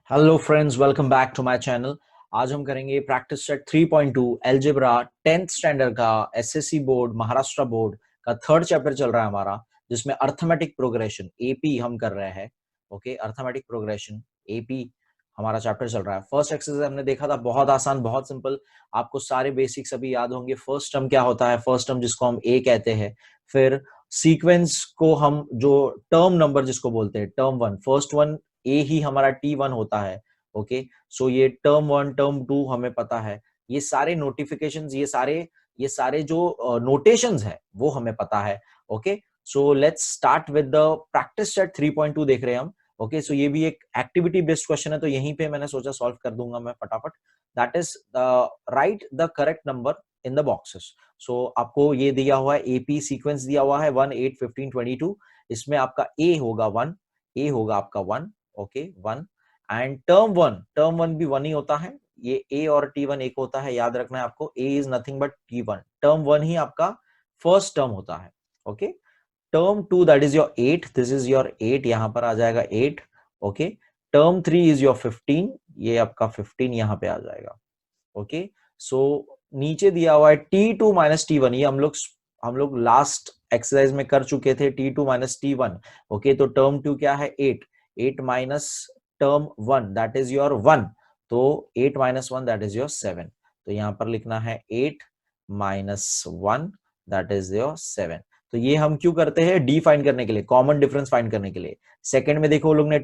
Hello friends, welcome back to my channel. आज हम करेंगे practice set 3.2 algebra 10th standard का एसएससी बोर्ड महाराष्ट्र बोर्ड का थर्ड चैप्टर चल रहा है हमारा, जिसमें अर्थमेटिक प्रोग्रेशन एपी हम कर रहे हैं। ओके, अर्थमेटिक प्रोग्रेशन एपी हमारा चैप्टर चल रहा है। फर्स्ट एक्सरसाइज हमने देखा था, बहुत आसान, बहुत सिंपल। आपको सारे बेसिक्स अभी याद होंगे। फर्स्ट टर्म क्या होता है, फर्स्ट टर्म जिसको हम ए कहते हैं। फिर सीक्वेंस को हम जो टर्म नंबर जिसको बोलते हैं, टर्म वन, फर्स्ट वन ए ही हमारा T1 होता है। ओके, सो ये टर्म वन टर्म टू हमें पता है। ये सारे नोटिफिकेशंस, ये सारे जो नोटेशंस है वो हमें पता है। Okay, so let's start with the practice set 3.2 देख रहे हैं हम। ओके, सो ये भी एक एक्टिविटी बेस्ड क्वेश्चन है, तो यहीं पे मैंने सोचा सॉल्व कर दूंगा मैं फटाफट। That is right the correct number in the boxes. So आपको ये दिया हुआ है, एपी सीक्वेंस दिया हुआ है 1 8 15 22। इसमें आपका ए होगा 1, ए होगा आपका 1। ओके, 1। एंड टर्म वन भी 1 ही होता है। ये ए और T1 एक होता है, याद रखना है आपको। A is nothing but T1, term one ही आपका फर्स्ट टर्म होता है। Okay, term two that is your 8, this is your 8, यहां पर आ जाएगा 8। Okay, term three is your 15, ये आपका 15 यहां पे आ जाएगा। ओके, सो नीचे दिया हुआ है T2 माइनस T1, ये हम लोग लास्ट एक्सरसाइज में कर चुके थे, T2 माइनस T1। ओके, तो टर्म टू क्या है 8, 8 minus term one that is your 1, तो 8 माइनस 1 दैट इज योर 7। तो यहां पर लिखना है 8 माइनस 1 दैट इज योर 7। तो ये हम क्यों करते हैं, डी फाइंड करने के लिए, कॉमन डिफरेंस फाइंड करने के लिए। सेकंड में देखो, लोग ने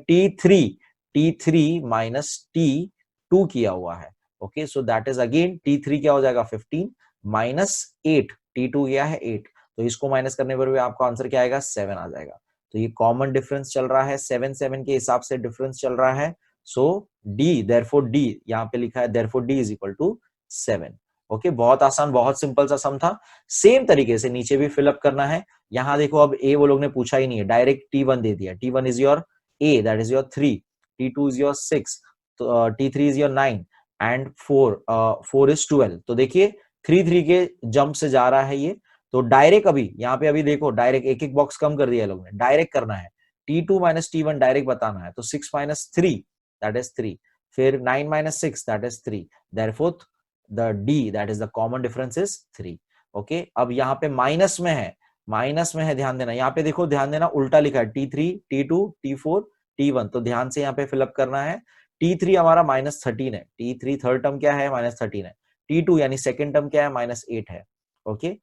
T3 माइनस T2 किया हुआ है। Okay, so that is again T3 क्या हो जाएगा 15 माइनस 8, T2 क्या है 8, तो इसको माइनस करने पर भी आपका आंसर क्या आएगा 7 आ जाएगा। तो ये कॉमन डिफरेंस चल रहा है, 7 7 के हिसाब से डिफरेंस चल रहा है। सो डी, देयरफॉर डी यहाँ पे लिखा है, therefore d is equal to 7। Okay, बहुत आसान, बहुत सिंपल सा सम था। सेम तरीके से नीचे भी फिलअप करना है। यहां देखो, अब ए वो लोग ने पूछा ही नहीं है, डायरेक्ट T1 दे दिया। T1 is your A, that is your 3, T2 is your 6, T3 is your 9 and 4 is 12। तो देखिए 3 के जंप से जा रहा है ये। तो डायरेक्ट अभी यहाँ पे, अभी देखो डायरेक्ट एक एक बॉक्स कम कर दिया लोग ने, डायरेक्ट करना है। T2 माइनस T1 डायरेक्ट बताना है, तो 6 माइनस 3 दैट इज 3, फिर 9 minus 6 that is 3, therefore the D that is the common difference is 3। Okay, अब यहाँ पे माइनस में है, माइनस में है, ध्यान देना। यहाँ पे देखो, ध्यान देना, उल्टा लिखा है T3 T2 T4 T1, तो ध्यान से यहाँ पे फिलअप करना है। T3 हमारा -13 है, T3 थर्ड टर्म क्या है -13 है। T2 यानी सेकंड टर्म क्या है -8 है। ओके,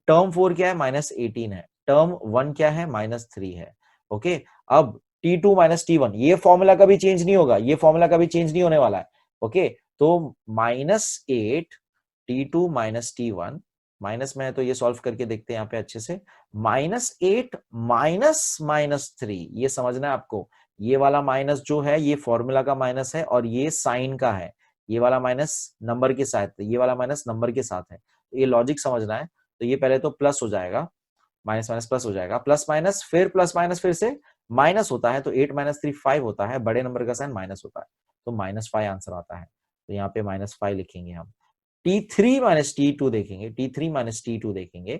टर्म 4 क्या है -18 है। टर्म 1 क्या है -3 है। ओके, अब T2 माइनस T1, ये फॉर्मूला कभी चेंज नहीं होगा, ये फॉर्मूला कभी चेंज नहीं होने वाला है। ओके, तो -8 T2 माइनस T1, माइनस में है तो ये सॉल्व करके देखते हैं यहाँ पे अच्छे से। -8 माइनस -3, ये समझना है आपको। ये वाला माइनस जो है ये फॉर्मूला का माइनस है, और ये साइन का है। ये वाला माइनस नंबर के साथ, ये वाला माइनस नंबर के साथ है। ये लॉजिक समझना है। तो ये पहले तो प्लस हो जाएगा, माइनस माइनस प्लस हो जाएगा, प्लस माइनस, फिर प्लस माइनस, फिर से माइनस होता है, तो 8 माइनस 3 5 होता है, बड़े नंबर का साइन माइनस होता है, तो -5 आंसर आता है। तो यहाँ पे -5 लिखेंगे हम। T3 माइनस T2 देखेंगे, T3 माइनस T2 देखेंगे,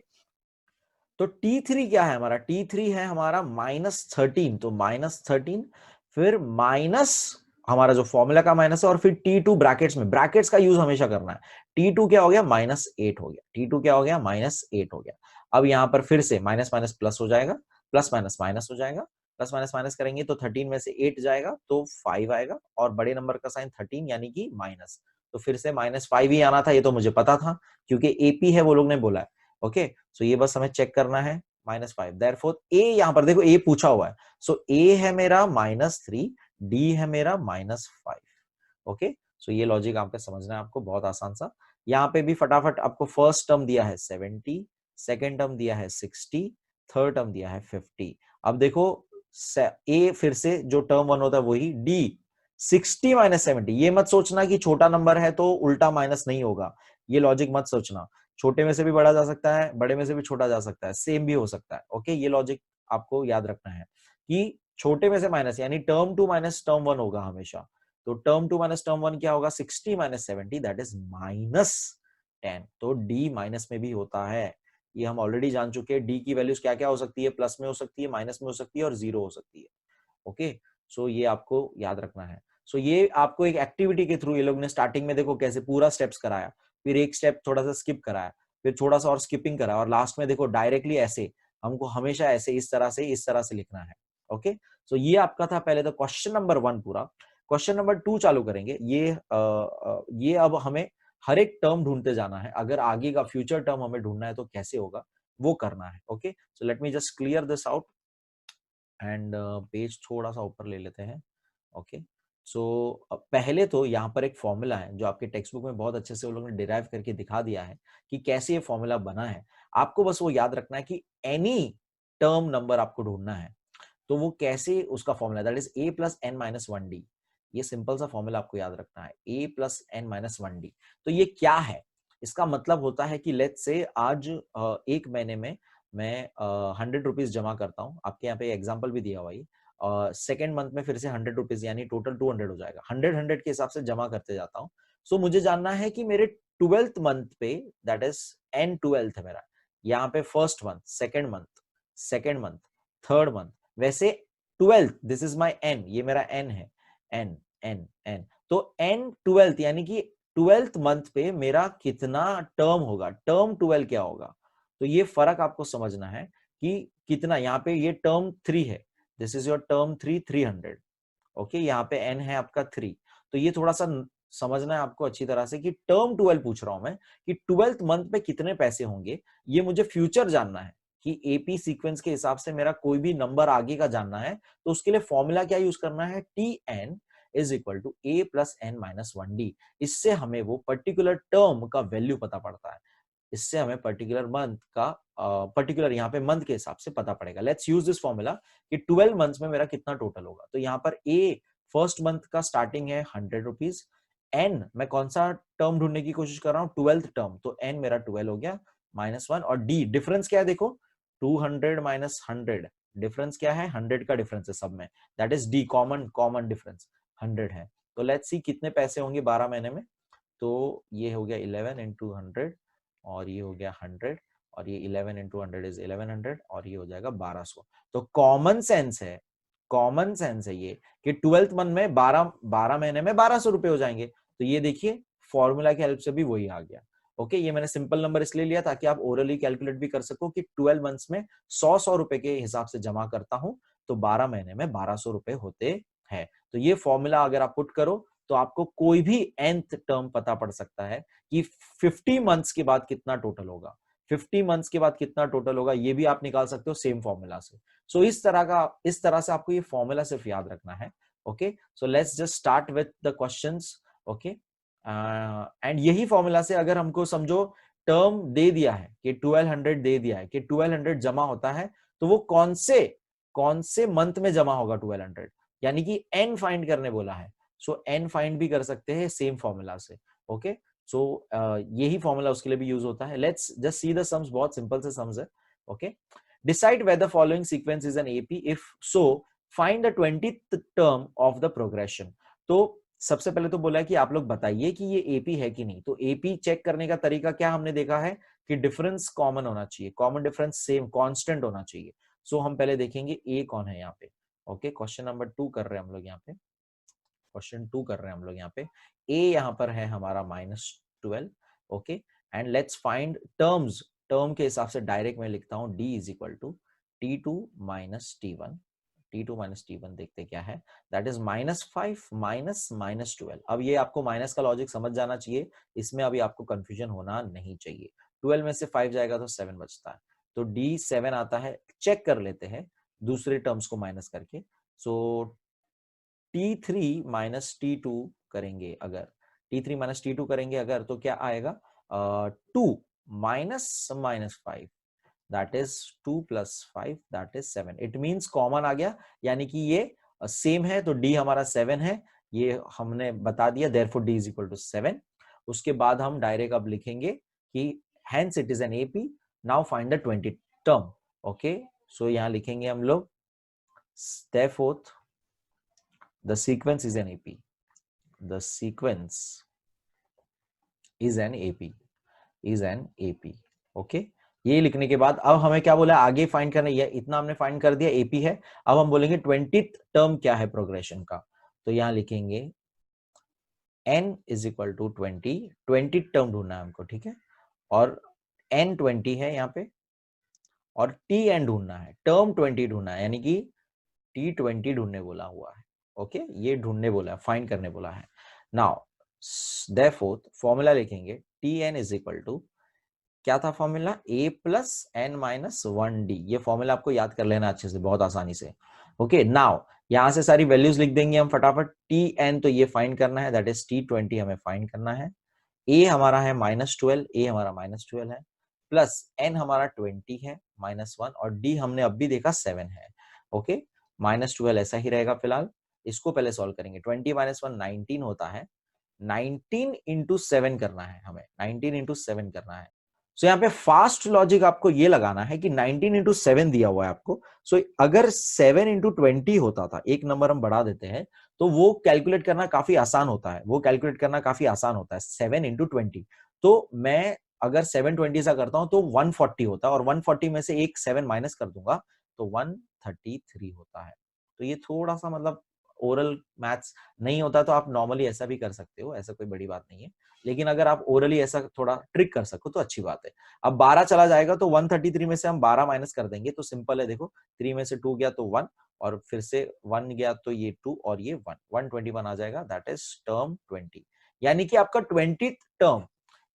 तो T3 क्या है हमारा, T3 है हमारा -13, तो -13, फिर माइनस हमारा जो फॉर्मूला का माइनस है, और फिर T2 ब्रैकेट्स में, ब्रैकेट्स का यूज हमेशा करना है। T2 क्या हो गया -8 हो गया, T2 क्या हो गया -8 हो गया। अब यहां पर फिर से माइनस माइनस प्लस हो जाएगा, प्लस माइनस माइनस हो जाएगा, प्लस माइनस माइनस करेंगे तो 13 में से 8 जाएगा तो 5 आएगा, और बड़े नंबर का साइन 13 यानी कि माइनस, तो फिर से -5 ही आना था, ये तो मुझे पता था क्योंकि एपी है वो लोग ने बोला है। ओके, सो ये बस हमें चेक करना है, -5, देयरफॉर ए, यहां पर देखो ए पूछा हुआ है, सो ए है मेरा -3, डी है मेरा -5। ओके, सो ये लॉजिक आपको समझना है, आपको बहुत आसान सा। यहाँ पे भी फटाफट आपको फर्स्ट टर्म दिया है 70, सेकेंड टर्म दिया है 60, थर्ड टर्म दिया है 50। अब देखो ए, फिर से जो टर्म वन होता है वही, डी 60 माइनस 70, ये मत सोचना कि छोटा नंबर है तो उल्टा माइनस नहीं होगा, ये लॉजिक मत सोचना। छोटे में से भी बड़ा जा सकता है, बड़े में से भी छोटा जा सकता है, सेम भी हो सकता है। ओके, ये लॉजिक आपको याद रखना है कि छोटे में से माइनस यानी term two minus term one होगा हमेशा। तो term two minus term one क्या होगा, 60 माइनस 70 दैट इज -10। तो डी माइनस में भी होता है, ये हम ऑलरेडी जान चुके हैं। डी की वैल्यूज क्या क्या हो सकती है, प्लस में हो सकती है, माइनस में हो सकती है, और जीरो हो सकती है। ओके, सो ये आपको याद रखना है। सो ये आपको एक एक्टिविटी के थ्रू ये लोग ने स्टार्टिंग में देखो कैसे पूरा स्टेप्स कराया, फिर एक स्टेप थोड़ा सा स्किप कराया, फिर थोड़ा सा और स्किपिंग कराया, और लास्ट में देखो डायरेक्टली ऐसे हमको हमेशा ऐसे इस तरह से लिखना है। ओके, सो ये आपका था पहले तो क्वेश्चन नंबर 1 पूरा। क्वेश्चन नंबर 2 चालू करेंगे। ये अब हमें हर एक टर्म ढूंढते जाना है, अगर आगे का फ्यूचर टर्म हमें ढूंढना है तो कैसे होगा वो करना है। Okay, so let me just clear this out and page थोड़ा सा ऊपर ले लेते हैं। ओके, सो पहले तो यहाँ पर एक फॉर्मूला है जो आपके टेक्स्ट बुक में बहुत अच्छे से वो लोगों ने डिराइव करके दिखा दिया है कि कैसे ये फॉर्मूला बना है। आपको बस वो याद रखना है कि एनी टर्म नंबर आपको ढूंढना है तो वो कैसे उसका formula, that is a plus n minus 1 d. ये सिंपल सा फॉर्मूला आपको याद रखना है, a plus n minus 1 d. तो ये क्या है, इसका मतलब होता है कि लेट्स से आज एक महीने में मैं 100 रुपीज जमा करता हूँ, आपके यहाँ पे एग्जाम्पल भी दिया हुआ है। सेकेंड मंथ में फिर से 100 रुपीज यानी टोटल 200 हो जाएगा। 100 के हिसाब से जमा करते जाता हूँ। सो मुझे जानना है कि मेरे 12th मंथ पे, दैट इज एन 12th है मेरा, यहाँ पे first month, second month, third month, वैसे 12th this is my N, ये मेरा एन है, एन एन एन। तो एन 12th यानी कि 12th मंथ पे मेरा कितना टर्म होगा, टर्म 12 क्या होगा। तो ये फर्क आपको समझना है कि कितना, यहाँ पे ये टर्म 3 है, this is your term 3, 300। Okay, यहाँ पे एन है आपका 3। तो ये थोड़ा सा समझना है आपको अच्छी तरह से कि टर्म 12 पूछ रहा हूं मैं कि 12th मंथ पे कितने पैसे होंगे, ये मुझे फ्यूचर जानना है कि एपी सीक्वेंस के हिसाब से मेरा कोई भी नंबर आगे का जानना है। तो उसके लिए फॉर्मूला क्या यूज करना है, t n is equal to a plus n minus 1 d. इससे हमें वो पर्टिकुलर टर्म का वैल्यू पता पड़ता है, इससे हमें पर्टिकुलर मंथ का पर्टिकुलर यहाँ पे मंथ के हिसाब से पता पड़ेगा। लेट्स यूज दिस फॉर्मूला कि 12 मंथ्स में मेरा कितना टोटल होगा। तो यहाँ पर ए फर्स्ट मंथ का स्टार्टिंग है 100 रुपीज, एन मैं कौन सा टर्म ढूंढने की कोशिश कर रहा हूँ, 12th टर्म, तो एन मेरा 12 हो गया -1, और डी डिफरेंस क्या है देखो, 200 माइनस 100, डिफरेंस क्या है, 100 का डिफरेंस है सब में, that is D, common difference 100 है। तो लेट्स सी कितने पैसे होंगे 12 महीने में। तो ये हो गया 11 इंटू 100, और ये हो गया 100, और ये 11 इंटू 100 इज 1100, और ये हो जाएगा 1200। तो कॉमन सेंस है ये कि 12th मंथ में 12 महीने में 1200 रुपए हो जाएंगे। तो ये देखिए फॉर्मूला की हेल्प से भी वही आ गया। ओके, ये मैंने सिंपल नंबर इसलिए लिया ताकि आप ओरली कैलकुलेट भी कर सको कि 12 मंथ्स में 100 रुपए के हिसाब से जमा करता हूं तो 12 महीने में 1200 रुपए होते हैं। तो ये फॉर्मूला अगर आप पुट करो तो आपको कोई भी nth टर्म पता पड़ सकता है कि 50 मंथ्स के बाद कितना टोटल होगा, 50 मंथ्स के बाद कितना टोटल होगा, ये भी आप निकाल सकते हो सेम फॉर्मूला से। सो इस तरह से आपको ये फॉर्मूला सिर्फ याद रखना है। Okay, so let's just start with the questions. Okay, and यही फॉर्मूला से अगर हमको समझो टर्म दे दिया है कि 1200 दे दिया है कि 1200 जमा होता है, तो वो कौन से मंथ में जमा होगा 1200, यानी कि एन फाइंड करने बोला है। सो एन फाइंड भी कर सकते हैं सेम फॉर्मूला से। ओके, सो यही फॉर्मूला उसके लिए भी यूज होता है। Let's just see the sums, बहुत सिंपल से सम्स है। Okay, decide whether following sequence is an AP, if so find the 20th term of the progression. तो सबसे पहले तो बोला है कि आप लोग बताइए कि ये एपी है कि नहीं। तो एपी चेक करने का तरीका क्या हमने देखा है कि डिफरेंस कॉमन होना चाहिए, कॉमन डिफरेंस सेम कांस्टेंट होना चाहिए। सो हम पहले देखेंगे ए कौन है यहाँ पे। ओके, क्वेश्चन नंबर 2 कर रहे हैं हम लोग यहाँ पे, क्वेश्चन 2 कर रहे हैं हम लोग यहाँ पे। ए यहाँ पर है हमारा -12। Okay, and let's find terms, term के हिसाब से डायरेक्ट मैं लिखता हूँ d is equal to T2 minus T1, T2 minus T1 देखते क्या है, दैट इज -5 माइनस -12। अब ये आपको माइनस का लॉजिक समझ जाना चाहिए, इसमें अभी आपको कंफ्यूजन होना नहीं चाहिए। 12 में से 5 जाएगा तो 7 बचता है, तो D 7 आता है। चेक कर लेते हैं दूसरे टर्म्स को माइनस करके। सो T3 माइनस T2 करेंगे अगर, T3 माइनस T2 करेंगे अगर, तो क्या आएगा, 2 minus -5, that is 2 plus 5, that is 7। It means common आ गया, यानी कि ये सेम है, तो D हमारा 7 है, ये हमने बता दिया, therefore D is equal to 7। उसके बाद हम डायरेक्ट अब लिखेंगे कि hence it is an AP, now find the 20th term. Okay, so यहां लिखेंगे हम लोग therefore the sequence is an AP, the sequence is an AP, is an AP। Okay, ये लिखने के बाद अब हमें क्या बोला, आगे फाइंड करना, है इतना हमने फाइंड कर दिया, एपी है। अब हम बोलेंगे 20th टर्म क्या है प्रोग्रेशन का। तो यहां लिखेंगे n is equal to 20 term ढूंढना है हमको, ठीक है, और n 20 है यहाँ पे, और tn ढूंढना है, टर्म 20 ढूंढना है, यानी कि t20 ढूंढने बोला हुआ है। ओके, ये ढूंढने बोला है, फाइंड करने बोला है। नाउ देयरफॉर फॉर्मूला लिखेंगे tn इज इक्वल टू, क्या था formula, a plus n minus 1d। ये फॉर्मूला आपको याद कर लेना अच्छे से, बहुत आसानी से। ओके, नाउ यहां से सारी वैल्यूज लिख देंगे हम फटाफट। tn तो ये फाइंड करना है, दैट इज t20 हमें फाइंड करना है। a हमारा है -12, a हमारा -12 है, प्लस n हमारा 20 है, -1, और d हमने अब भी देखा 7 है। ओके, -12 ऐसा ही रहेगा फिलहाल। इसको पहले सॉल्व करेंगे। 20 - 1 19 होता है, 19 इंटू 7 करना है हमें, 19 इंटू 7 करना है। सो यहाँ पे फास्ट लॉजिक आपको ये लगाना है कि 19 इंटू 7 दिया हुआ है आपको। सो अगर 7 इंटू 20 होता था, एक नंबर हम बढ़ा देते हैं, तो वो कैलकुलेट करना काफी आसान होता है, वो कैलकुलेट करना काफी आसान होता है 7 इंटू 20। तो मैं अगर 720 सा करता हूं तो 140 होता है, और 140 में से एक 7 माइनस कर दूंगा तो 133 होता है। तो ये थोड़ा सा मतलब ओरल मैथ्स नहीं होता तो आप नॉर्मली ऐसा भी कर सकते हो, ऐसा कोई बड़ी बात नहीं है, लेकिन अगर आप ओरली ऐसा थोड़ा ट्रिक कर सको तो अच्छी बात है। अब 12 चला जाएगा तो 133 में से हम 12 माइनस कर देंगे, तो सिंपल है, देखो 3 में से 2 गया तो 1, और फिर से 1 गया तो ये 2, और ये 1, 121 आ जाएगा, दैट इज टर्म 20। यानी कि आपका 20th टर्म,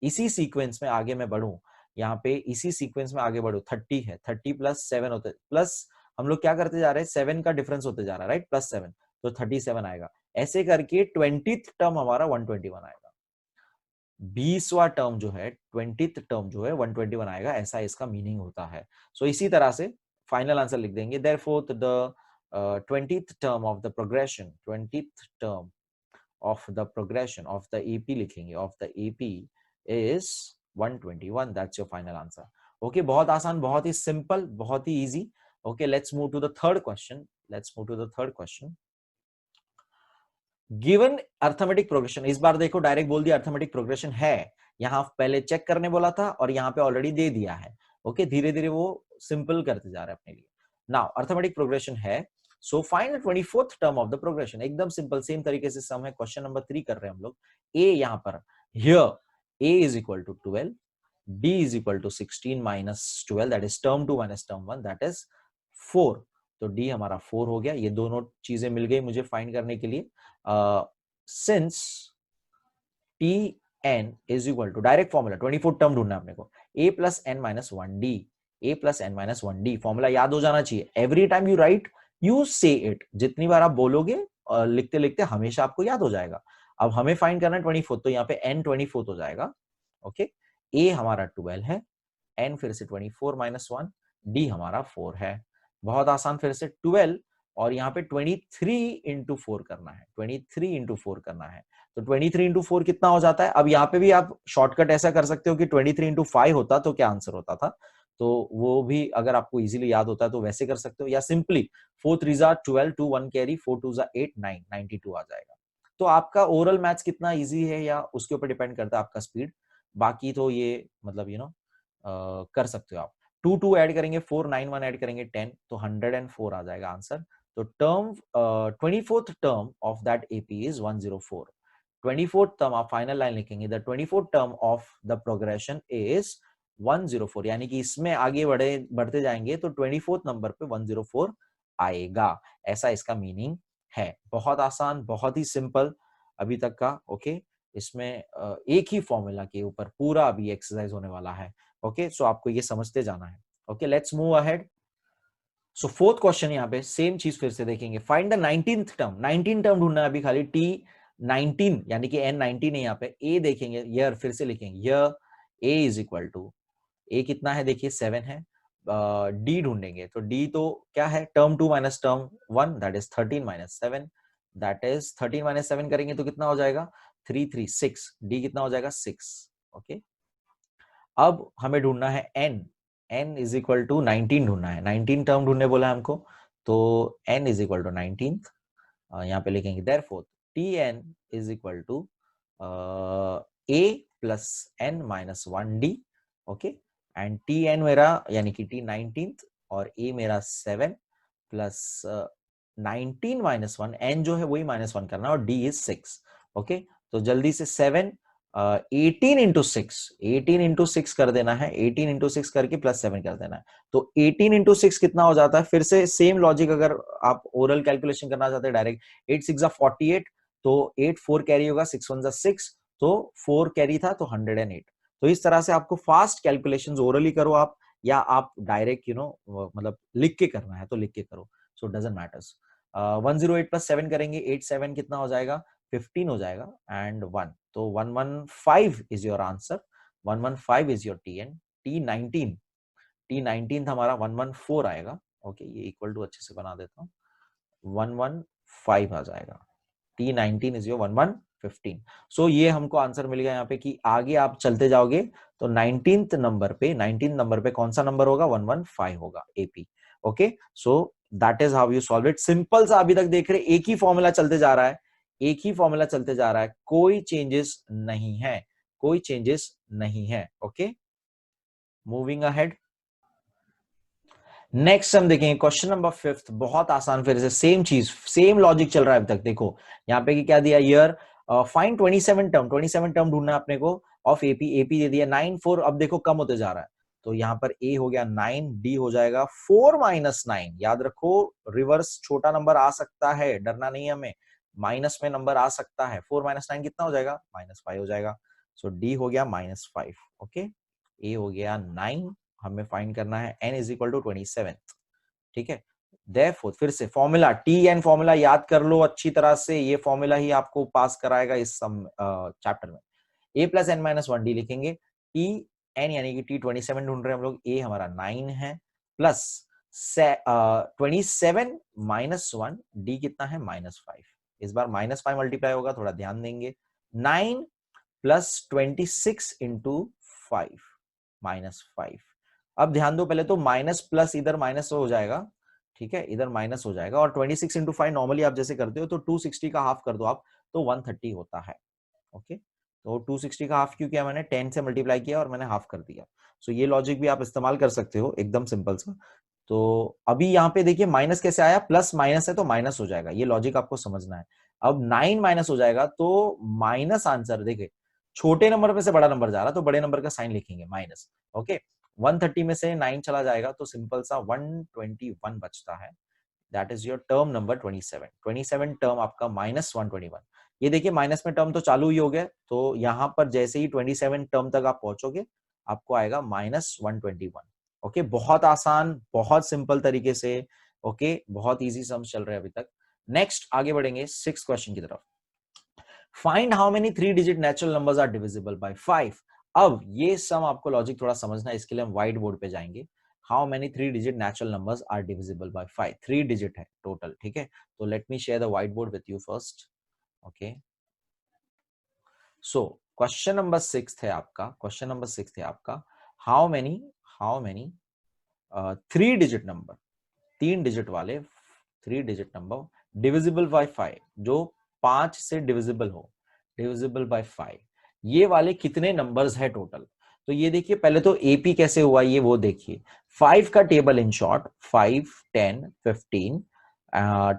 इसी सीक्वेंस में आगे मैं बढ़ूं, यहाँ पे इसी सीक्वेंस में आगे बढ़ू, 30 है, 30 प्लस 7 होते, प्लस हम लोग क्या करते जा रहे हैं, 7 का डिफरेंस होते जा रहा है, राइट, प्लस 7, तो 37 आएगा। ऐसे करके 20th टर्म हमारा 121 आएगा। 20वां टर्म जो है, 20th टर्म जो है 121 आएगा, ऐसा इसका मीनिंग होता है। सो इसी तरह से फाइनल आंसर लिख देंगे, therefore the 20th term of the progression, 20th term of the progression of the AP लिखेंगे, of the AP is 121, that's your final answer. Okay, बहुत आसान, बहुत ही सिंपल, बहुत ही easy. Okay, let's move to the third question, let's move to the third question. Given arithmetic progression, इस बार देखो डायरेक्ट बोल दिया अर्थमेटिक प्रोग्रेशन है, यहां पहले चेक करने बोला था और यहां पे ऑलरेडी दे दिया है। ओके, धीरे धीरे वो सिंपल करते जा रहे हैं अपने लिए। नाउ अर्थमेटिक प्रोग्रेशन है, so find 24th term of the progression, एकदम सिंपल, सेम तरीके से सम है, क्वेश्चन नंबर 3 कर रहे हैं हम लोग। ए यहां पर, here a is equal to 12, d is equal to 16 minus 12, that is term 2 minus term 1, that is 4। तो d हमारा 4 हो गया, ये दोनों चीजें मिल गई मुझे फाइंड करने के लिए। Since tn is equal to, direct formula 24 term ढूंढना है अपने को, a plus n minus 1d, a plus n minus 1d, formula याद हो जाना चाहिए। Every time you write you say it, जितनी बार आप बोलोगे लिखते लिखते हमेशा आपको याद हो जाएगा। अब हमें फाइंड करना है 24, तो यहाँ पे n 24 हो जाएगा। ओके, a हमारा 12 है, n फिर से 24 माइनस 1, d हमारा 4 है। बहुत आसान, फिर से 12 और यहाँ पे 23 इंटू 4 करना है, 23 इंटू 4 करना है। तो 23 इंटू 4 कितना हो जाता है? अब यहाँ पे भी आप शॉर्टकट ऐसा कर सकते हो कि 23 इंटू 5 होता तो क्या आंसर होता था, तो वो भी अगर आपको इजीली याद होता है तो वैसे कर सकते हो, या सिंपली 4 3 जा 12, 2 1 कैरी, 4 2 जा 8 9 92 आ जाएगा। तो आपका ओरल मैथ्स कितना इजी है या उसके ऊपर डिपेंड करता है आपका स्पीड। बाकी तो ये मतलब कर सकते हो आप। 2 2 ऐड करेंगे 4, 9 1 ऐड करेंगे 10, तो 104 आ जाएगा आंसर। तो term 24th term of that AP is 104। 24th term आप फाइनल लाइन लिखेंगे, the 24th term of the progression is 104, यानी कि इसमें आगे बढ़ते जाएंगे तो 24th नंबर पे 104 आएगा, ऐसा इसका मीनिंग है। बहुत आसान, बहुत ही सिंपल अभी तक का। ओके, इसमें एक ही फॉर्मूला के ऊपर पूरा अभी एक्सरसाइज होने वाला है। ओके, सो आपको ये समझते जाना है। Okay, let's move ahead. So fourth question, यहाँ पे सेम चीज फिर से देखेंगे, find the 19th term, 19 term ढूंढना है अभी खाली, t19 यानी कि n19 है यहाँ पे। a देखेंगे, ईयर फिर से लिखेंगे, here a is equal to, a कितना है देखिए 7 है, d ढूंढेंगे तो d तो क्या है, term 2 minus term 1, that is 13 minus 7, that is 13 minus 7 करेंगे तो कितना हो जाएगा 3 3 6, d कितना हो जाएगा 6। ओके, अब हमें ढूंढना है n, n is equal to 19 ढूंढना है, 19 टर्म ढूंढने बोला है हमको, तो n इज इक्वल टू 19, यहाँ पे लिखेंगे therefore tn is equal to a plus n minus 1d। Okay, and tn मेरा यानी कि t19 और a मेरा 7 प्लस 19 माइनस 1, n जो है वही -1 करना और d इज 6। ओके, तो जल्दी से 7 18 इंटू 6, 18 इंटू 6 कर देना है, 18 इंटू 6 करके प्लस 7 कर देना है। तो 18 इंटू 6 कितना हो जाता है? फिर से सेम लॉजिक, अगर आप ओरल कैलकुलेशन करना चाहते हैं डायरेक्ट, 8 6 48, तो 8 4 कैरी होगा, 6 1 6, तो 4 कैरी था तो 108। तो इस तरह से आपको फास्ट कैलकुलेशंस ओरली करो आप, या आप डायरेक्ट मतलब लिख के करना है तो लिख के करो, सो डजंट मैटर्स। 108 प्लस 7 करेंगे, 8 7 कितना हो जाएगा? 15 हो जाएगा, एंड 1, तो 115 is your answer, 115 is your t n. T19, T19 हमारा 114 आएगा। ओके, ये इक्वल टू अच्छे से बना देता हूँ, 115 आ जाएगा। T19 is your 1115। सो ये हमको आंसर मिल गया यहाँ पे कि आगे आप चलते जाओगे तो 19th नंबर पे कौन सा नंबर होगा? 115 होगा, AP. Okay, so that is how you solve it. Simple सा अभी तक देख रहे, एक ही फॉर्मूला चलते जा रहा है, एक ही फॉर्मूला चलते जा रहा है, कोई चेंजेस नहीं है, कोई चेंजेस नहीं है। Okay, moving ahead. नेक्स्ट हम देखेंगे क्वेश्चन नंबर 5, बहुत आसान, फिर से सेम चीज, सेम लॉजिक चल रहा है अभी तक। देखो यहाँ पे कि क्या दिया, ईयर फाइंड 27 टर्म, 27 टर्म ढूंढना है अपने को ऑफ एपी, एपी दे दिया 9 4, अब देखो कम होते जा रहा है, तो यहाँ पर ए हो गया 9, डी हो जाएगा 4 -9। याद रखो, रिवर्स छोटा नंबर आ सकता है, डरना नहीं हमें, माइनस में नंबर आ सकता है। 4 -9 कितना हो जाएगा? -5 हो जाएगा। सो डी हो गया -5। ओके, ए हो गया 9, हमें फाइंड करना है n इज इक्वल टू 27। ठीक है, देयरफॉर फिर से फॉर्मूला, टी एन फॉर्मूला याद कर लो अच्छी तरह से, ये फॉर्मूला ही आपको पास कराएगा इस चैप्टर में। a plus n minus 1 d लिखेंगे, टी एन यानी कि टी 27 ढूंढ रहे हैं हम लोग, a हमारा 9 है, प्लस 27 -1, डी कितना है? -5। इस बार -5 मल्टीप्लाई होगा, थोड़ा ध्यान देंगे, 9 प्लस 26 इंटू 5 -5। अब ध्यान दो, पहले तो माइनस प्लस इधर माइनस हो जाएगा, ठीक है, इधर माइनस हो जाएगा, और 26 इंटू 5 नॉर्मली आप जैसे करते हो तो 260 का हाफ कर दो आप, तो 130 होता है। ओके, तो 260 का हाफ क्यों किया मैंने? 10 से मल्टीप्लाई किया और मैंने हाफ कर दिया। सो ये लॉजिक भी आप इस्तेमाल कर सकते हो, एकदम सिंपल सा। तो अभी यहाँ पे देखिए माइनस कैसे आया, प्लस माइनस है तो माइनस हो जाएगा, ये लॉजिक आपको समझना है। अब 9 माइनस हो जाएगा तो माइनस आंसर, देखिए छोटे नंबर में से बड़ा नंबर जा रहा तो बड़े नंबर का साइन लिखेंगे माइनस। ओके, 130 में से 9 चला जाएगा तो सिंपल सा 121 बचता है, that is your term number 27। 27 term आपका -121। ये देखिए माइनस में टर्म तो चालू ही हो गया, तो यहां पर जैसे ही 27 टर्म तक आप पहुंचोगे आपको आएगा -121। ओके, बहुत आसान, बहुत सिंपल तरीके से। ओके, बहुत इजी सम्स चल रहे हैं अभी तक। नेक्स्ट आगे बढ़ेंगे 6 क्वेश्चन की तरफ। Find how many 3 digit natural numbers are divisible by 5। अब ये सम आपको लॉजिक थोड़ा समझना है, इसके लिए हम व्हाइट बोर्ड पे जाएंगे। How many 3 digit natural numbers are divisible by 5, 3 digit है टोटल, ठीक है। तो let me share the white board with you first. Okay, so question number 6 है आपका, क्वेश्चन नंबर 6 है आपका, how many 3 digit number, 3 digit वाले 3 डिजिट नंबर डिविजिबल बाय 5, जो 5 से डिविजिबल हो, डिविजिबल बाय 5, ये वाले कितने नंबर्स है टोटल। तो ये देखिए, पहले तो एपी कैसे हुआ ये वो देखिए, 5 का टेबल इन शॉर्ट, 5 10 15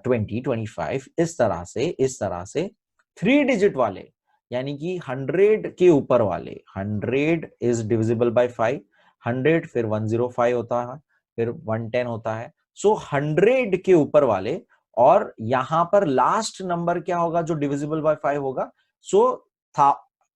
20 25, इस तरह से 3 डिजिट वाले, यानी कि 100 के ऊपर वाले, 100 इज डिविजिबल बाय 5, 100 फिर 105 होता है, फिर 110 होता है। सो 100 के ऊपर वाले, और यहां पर लास्ट नंबर क्या होगा जो डिविजिबल बाय 5 होगा? सो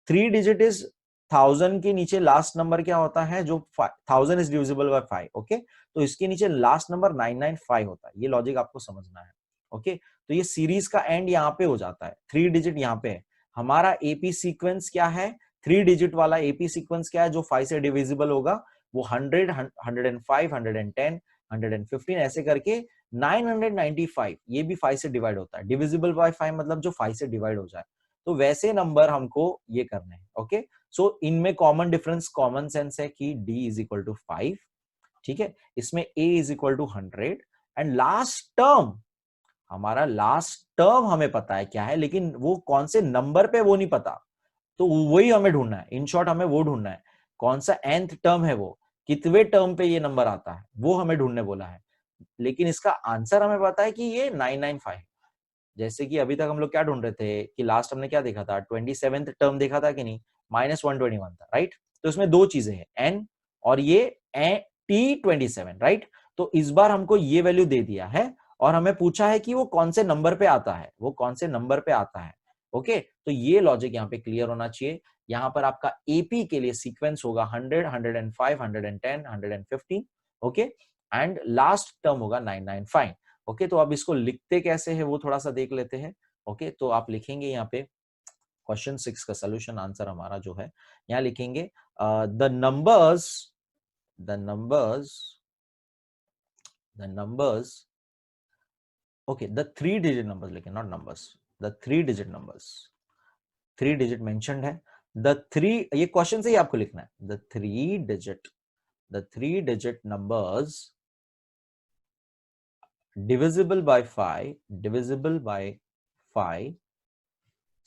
3 डिजिट इज 1000 के नीचे लास्ट नंबर क्या होता है जो 1000 इज डिविजिबल बाय 5। ओके, तो इसके नीचे लास्ट नंबर 995 होता है, ये लॉजिक आपको समझना है। ओके, तो ये सीरीज का एंड यहाँ पे हो जाता है, 3 डिजिट यहाँ पे है। हमारा एपी सीक्वेंस क्या है? 3 डिजिट वाला एपी सीक्वेंस क्या है जो 5 से डिविजिबल होगा? वो 100 105 110 115 ऐसे करके 995, ये भी 5 से डिवाइड होता है। डिविजिबल बाय 5 मतलब जो 5 से डिवाइड हो जाए, तो वैसे नंबर हमको ये करने हैं। ओके, सो इनमें कॉमन डिफरेंस, कॉमन सेंस है कि d इज इक्वल टू 5, ठीक है, इसमें a is equal to 100, and last term, हमारा लास्ट टर्म हमें पता है क्या है, लेकिन वो कौन से नंबर पे वो नहीं पता, तो वही हमें ढूंढना है। इन शॉर्ट हमें वो ढूंढना है, कौन सा nth टर्म है, वो कितवे टर्म पे ये नंबर आता है, वो हमें ढूंढने बोला है। लेकिन इसका आंसर हमें पता है कि ये 995, जैसे कि अभी तक हम लोग क्या ढूंढ रहे थे कि लास्ट हमने क्या देखा था, 27th टर्म देखा था कि नहीं, -121 था, राइट। तो इसमें दो चीजें हैं, एन और ये T27, राइट। तो इस बार हमको ये वैल्यू दे दिया है और हमें पूछा है कि वो कौन से नंबर पे आता है, वो कौन से नंबर पे आता है। ओके, तो ये लॉजिक यहाँ पे क्लियर होना चाहिए। यहाँ पर आपका एपी के लिए सीक्वेंस होगा 100, 105, 110, 115, ओके, एंड लास्ट टर्म होगा 995। ओके, तो अब इसको लिखते कैसे है वो थोड़ा सा देख लेते हैं। ओके, तो आप लिखेंगे यहाँ पे क्वेश्चन 6 का सोल्यूशन आंसर हमारा जो है, यहाँ लिखेंगे the numbers the numbers the numbers okay, the 3 digit numbers लिखें, not numbers, the 3 digit numbers, 3 digit mentioned है। द थ्री, ये क्वेश्चन से ही आपको लिखना है, the three digit numbers divisible by 5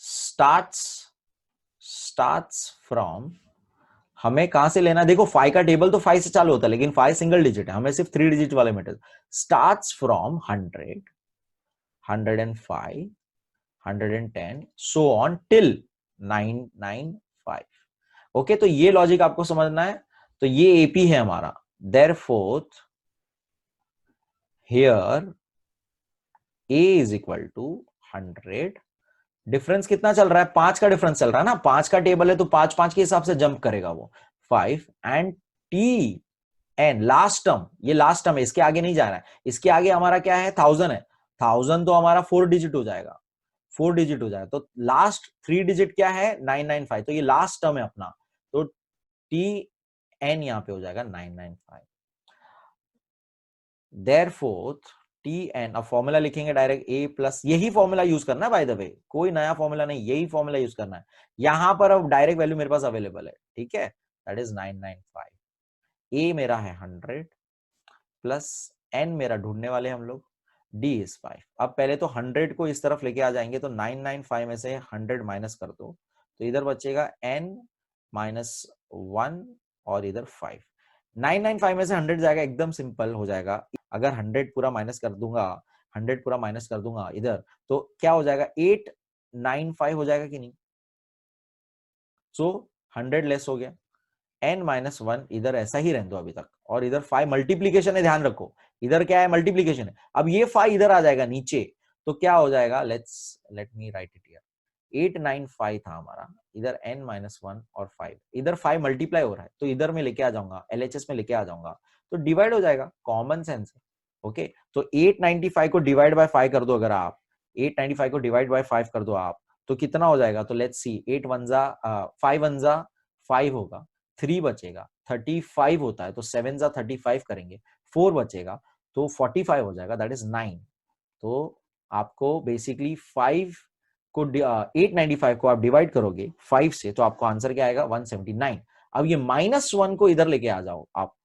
starts from, हमें कहां से लेना है, देखो 5 का टेबल तो 5 से चालू होता है, लेकिन 5 सिंगल डिजिट है, हमें सिर्फ 3 डिजिट वाले metal. Starts from 100, 105, 110 so on till 995। Okay, तो ये लॉजिक आपको समझना है। तो ये एपी है हमारा, therefore here A is equal to 100, difference कितना चल रहा है, 5 का डिफरेंस चल रहा है ना, 5 का टेबल है तो 5 5 के हिसाब से जंप करेगा वो 5, and t n last term, ये लास्ट टर्म है, इसके आगे नहीं जा रहा है, इसके आगे हमारा क्या है, 1000 है, 1000 तो हमारा 4 डिजिट हो जाएगा, 4 डिजिट हो जाएगा, तो लास्ट 3 डिजिट क्या है, 995, तो ये लास्ट टर्म है अपना, तो टी एन यहां पे हो जाएगा 995। देयरफॉर टी एन, अब फॉर्मूला लिखेंगे डायरेक्ट, ए प्लस, यही फॉर्मूला यूज करना है बाय द वे, कोई नया फॉर्मूला नहीं, यही फॉर्मूला यूज करना है। यहां पर अब डायरेक्ट वैल्यू मेरे पास अवेलेबल है, ठीक है, दैट इज 995। ए मेरा है 100 प्लस एन मेरा ढूंढने वाले हम लोग, डी इज 5। अब पहले तो 100 को इस तरफ लेके आ जाएंगे, तो 995 में से 100 माइनस कर दो, तो इधर बचेगा n माइनस 1 और इधर 5। 995 में से 100 जाएगा, एकदम सिंपल हो जाएगा। अगर 100 पूरा माइनस कर दूंगा, 100 पूरा माइनस कर दूंगा इधर, तो क्या हो जाएगा, 895 हो जाएगा कि नहीं। सो 100 लेस हो गया, n माइनस 1 इधर ऐसा ही रहने दो अभी तक, और इधर 5 मल्टीप्लीकेशन है, ध्यान रखो, इधर क्या है, मल्टीप्लीकेशन है। अब ये 5 इधर आ जाएगा नीचे, तो क्या हो जाएगा, let me right it here, 895 था हमारा, इधर n माइनस 1 और 5, इधर 5 मल्टीप्लाई हो रहा है, तो इधर में लेके आ जाऊंगा, LHS में लेके आ जाऊंगा, तो डिवाइड हो जाएगा, कॉमन सेंस है। ओके, तो 895 को डिवाइड बाय 5 कर दो, अगर आप 895 को डिवाइड बाय 5 कर दो आप, तो कितना हो जाएगा, तो लेट्स सी, 8 1 जा 5 1 जा 5 होगा, 3 बचेगा, 35 होता है तो 7 जा 35 करेंगे, 4 बचेगा तो 45 हो जाएगा, दैट इज 9। तो आपको बेसिकली 5 को 895 को आप डिवाइड करोगे 5 से, तो आपको आंसर क्या आएगा, 179। अब ये -1 को इधर लेके आ जाओ आप,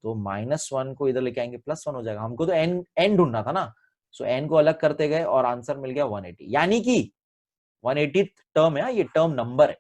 तो -1 को इधर लेके आएंगे, +1 हो जाएगा, हमको तो n ढूंढना था ना, सो n को अलग करते गए और आंसर मिल गया 180, यानी कि 180 टर्म है, ये टर्म नंबर है,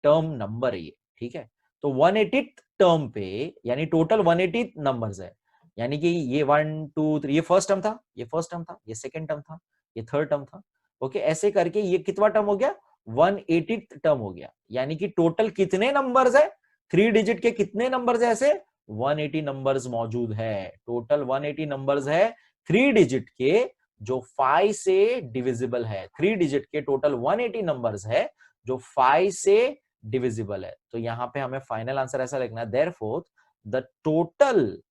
टर्म नंबर है ये, ठीक है। तो 180 टर्म पे, यानी टोटल 180 नंबर्स है, यानी कि ये 1 2 3, ये फर्स्ट टर्म था, ये फर्स्ट टर्म था, ये सेकंड टर्म था, ये थर्ड टर्म था। ओके, ऐसे करके ये कितवा टर्म हो गया, 180 टर्म हो गया, यानी कि टोटल कितने नंबर्स है, 3 डिजिट के कितने नंबर्स है, ऐसे 180 नंबर्स मौजूद है, टोटल 180 नंबर्स है 3 डिजिट के, जो 5 से डिविजिबल है, 3 डिजिट के टोटल 180 नंबर्स है जो 5 से डिविजिबल है। तो यहां पे हमें फाइनल आंसर ऐसा लिखना है, therefore the total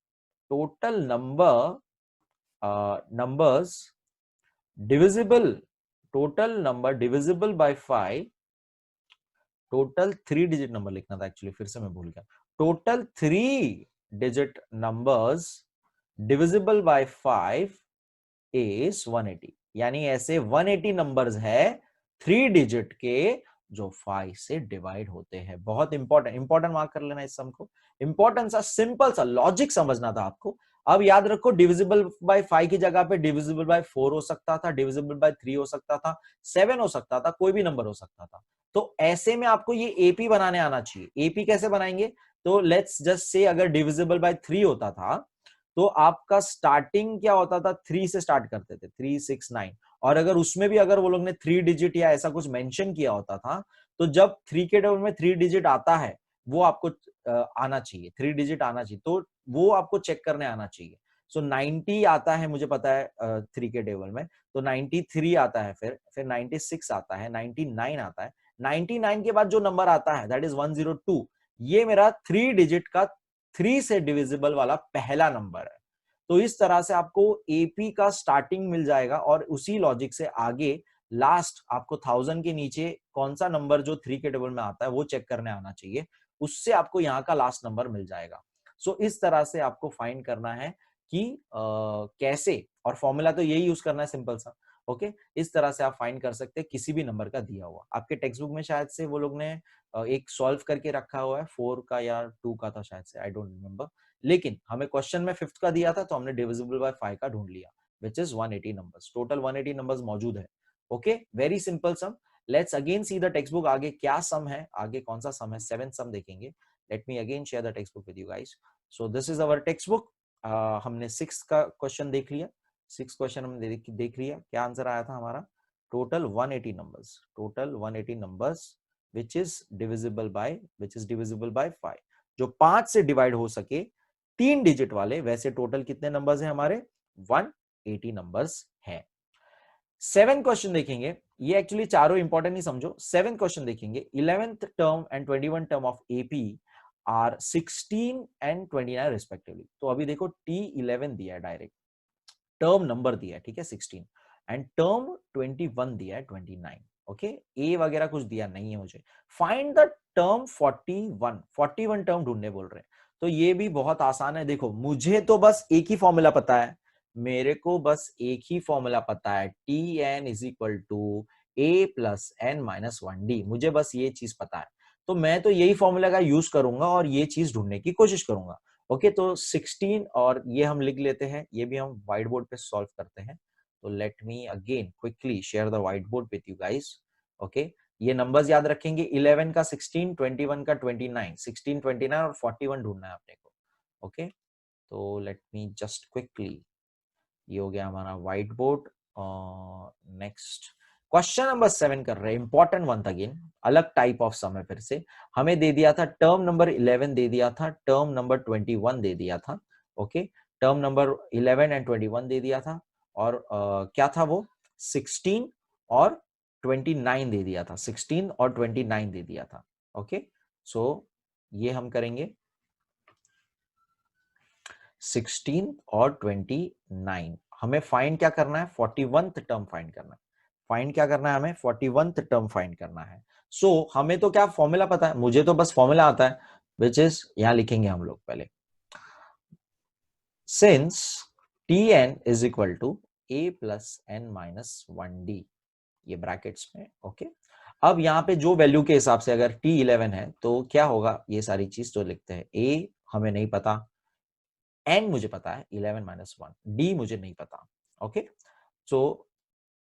numbers divisible, total number divisible by 5, total 3 digit number लिखना था एक्चुअली, फिर से मैं भूल गया, total 3 digit numbers divisible by 5 is 180, यानी ऐसे 180 नंबर्स है 3 डिजिट के जो 5 से डिवाइड होते हैं। बहुत इंपॉर्टेंट मार्क कर लेना इस सम को, इंपॉर्टेंट सा सिंपल सा लॉजिक समझना था आपको। अब याद रखो, डिविजिबल बाय 5 की जगह पे डिविजिबल बाय 4 हो सकता था, डिविजिबल बाय 3 हो सकता था, 7 हो सकता था, कोई भी नंबर हो सकता था। तो ऐसे में आपको ये एपी बनाने आना चाहिए। एपी कैसे बनाएंगे, तो लेट्स जस्ट से अगर डिविजिबल बाय 3 होता था, तो आपका स्टार्टिंग क्या होता था, 3 से स्टार्ट करते थे, 3 6 9, और अगर उसमें भी अगर वो लोग ने 3 डिजिट या ऐसा कुछ मेंशन किया होता था, तो जब 3 के टेबल में 3 डिजिट आता है वो आपको आना चाहिए, 3 डिजिट आना चाहिए, तो वो आपको चेक करने आना चाहिए। सो 90 आता है, मुझे पता है 3 के टेबल में, तो 93 आता है, फिर 96 आता है, 99 आता है। 99 के बाद जो नंबर आता है दैट इज 102, ये मेरा 3 डिजिट का 3 से डिविजिबल वाला पहला नंबर है। तो इस तरह से आपको एपी का स्टार्टिंग मिल जाएगा और उसी लॉजिक से आगे लास्ट आपको 1000 के नीचे कौन सा नंबर जो 3 के टेबल में आता है वो चेक करने आना चाहिए, उससे आपको यहाँ का लास्ट नंबर मिल जाएगा। सो इस तरह से आपको फाइंड करना है कि कैसे, और फॉर्मूला तो यही यूज करना है सिंपल सा। ओके, इस तरह से आप फाइंड कर सकते हैं किसी भी नंबर का दिया हुआ। आपके टेक्स्ट बुक में शायद से वो लोग ने एक सॉल्व करके रखा हुआ है 4 का या 2 का था शायद से, आई डोंट रिमेम्बर, लेकिन हमें क्वेश्चन में 5th का दिया था तो हमने डिविजिबल बाय 5 का ढूंढ लिया, which is 180 numbers. Total 180 numbers मौजूद है। Okay, very simple some. Let's again see the text book, आगे क्या सम है, आगे कौन सा सम है, 7th सम देखेंगे। Let me again share the text book with you guys. So this is our text book. हमने 6 का क्वेश्चन देख लिया, 6 क्वेश्चन हमने देख लिया। क्या आंसर आया था हमारा? Total 180 numbers, total 180 numbers which is divisible by 5, जो 5 से डिवाइड हो सके 3 डिजिट वाले, वैसे टोटल कितने नंबर्स हैं हमारे? 180 नंबर्स हैं। 7 क्वेश्चन देखेंगे, ये एक्चुअली चारों इंपॉर्टेंट नहीं समझो। 7 क्वेश्चन देखेंगे। 11th term and 21 term of AP are 16 and 29 respectively. तो अभी देखो T11 दिया है, डायरेक्ट टर्म नंबर दिया है, ठीक है 16, एंड टर्म 21 दिया है 29। ओके, ए वगैरह कुछ दिया नहीं है मुझे। फाइंड द टर्म 41 टर्म ढूंढने बोल रहे हैं। तो ये भी बहुत आसान है। देखो मुझे तो बस एक ही फॉर्मूला पता है, मेरे को बस एक ही फॉर्मूला पता है, t n is equal to a plus n minus 1 d. मुझे बस ये चीज पता है, तो मैं तो यही फॉर्मूला का यूज करूंगा और ये चीज ढूंढने की कोशिश करूंगा। ओके, तो 16 और ये हम लिख लेते हैं, ये भी हम व्हाइट बोर्ड पे सॉल्व करते हैं। तो let me again quickly share the white board with you guys. Okay, ये नंबर्स याद रखेंगे, 11 का 16, 21 का 29, 16, 29 और 41 ढूंढना है अपने को। ओके, तो लेट मी जस्ट क्विकली, ये हो गया हमारा white board. Next question number 7 कर रहे हैं, इंपॉर्टेंट वन था, अगेन अलग टाइप ऑफ सम है। फिर से हमें दे दिया था टर्म नंबर 11 दे दिया था, टर्म नंबर 21 दे दिया था। ओके, टर्म नंबर 11 एंड 21 दे दिया था, और क्या था वो 16 और 29 दे दिया था, 16 और 29 दे दिया था। ओके, सो ये हम करेंगे 16 और 29। हमें फाइंड क्या करना है? 41th टर्म फाइंड करना है। फाइंड क्या करना है हमें? 41th टर्म फाइंड करना है। सो हमें तो क्या फॉर्मूला पता है, मुझे तो बस फॉर्मूला आता है, विच इज, यहां लिखेंगे हम लोग पहले, since Tn is equal to a plus n minus 1d, ये ब्रैकेट्स में। ओके, अब यहाँ पे जो वैल्यू के हिसाब से अगर T11 है तो क्या होगा, ये सारी चीज तो लिखते हैं। a हमें नहीं पता, n मुझे पता है 11 माइनस 1, d मुझे नहीं पता। ओके, सो